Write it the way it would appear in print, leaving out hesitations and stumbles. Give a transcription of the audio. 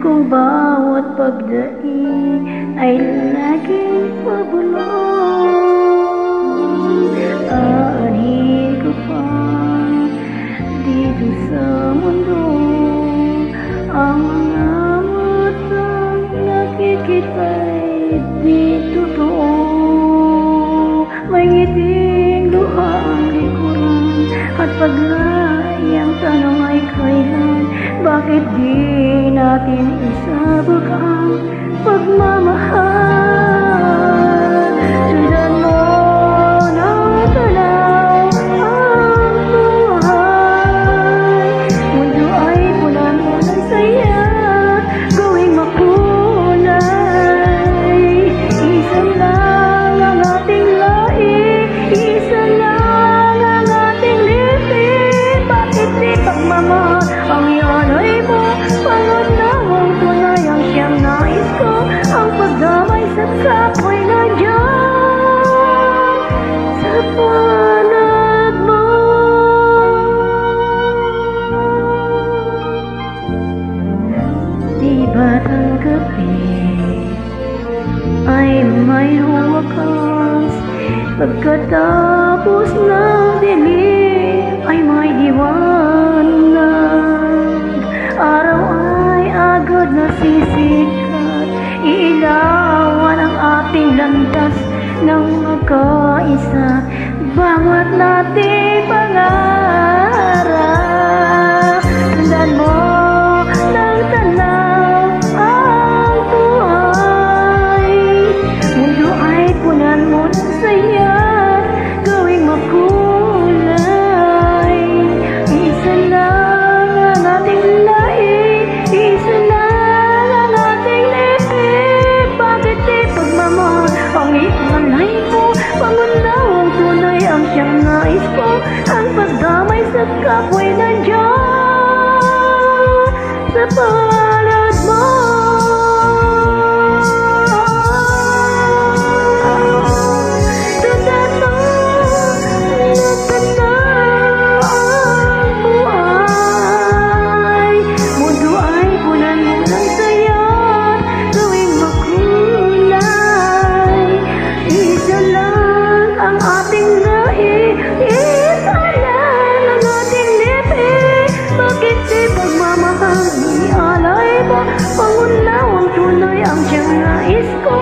kung bawat pagdaing ay laging pabulong. Aanhin ko pa dito sa mundo ang mga matang nakikita'y di totoo. May ngiting luha ang likuran at paglayang tanong ay kailan. Bakit di natin isabog ang pagmamahal? Sundan mo na tanaw ang buhay. Mundo ay punan mo ng saya, gawing makulay. Isa lang ang ating lahi, isa lang ang ating lipi. Bakit di pagmamahal ang ialay mo? Pangunawang tunay ang siyang nais ko. Ang pagdamay sa kapwa'y nandiyan sa palad mo. Di ba't ang gabi ay mayroong wakas? Pagkatapos ng dilim ay may liwanag. Araw ay agad nasisikat, iilawan ang ating landas ng magkaisa. Bawat nating pangarap, sundan mo ng tanaw ang buhay. Mundo ay punan mo ng saya, gawing makulay. Isa lang ang ating lahi, isa lang ang ating lipi. Bakit di pagmamahal ang ialay mo? Pangunawang tunay ang siyang nais ko. Ang pagdamay sa kapwa'y nandiyan sa palad mo. Sundan mo na tanaw ang buhay. Mundo ay punan mo ng saya, gawing makulay. Isa lang ang ating lahi, isa lang ang ating lipi. Bakit di pagmamahal ialay mo? Pangunawang tunay ang siyang nais ko.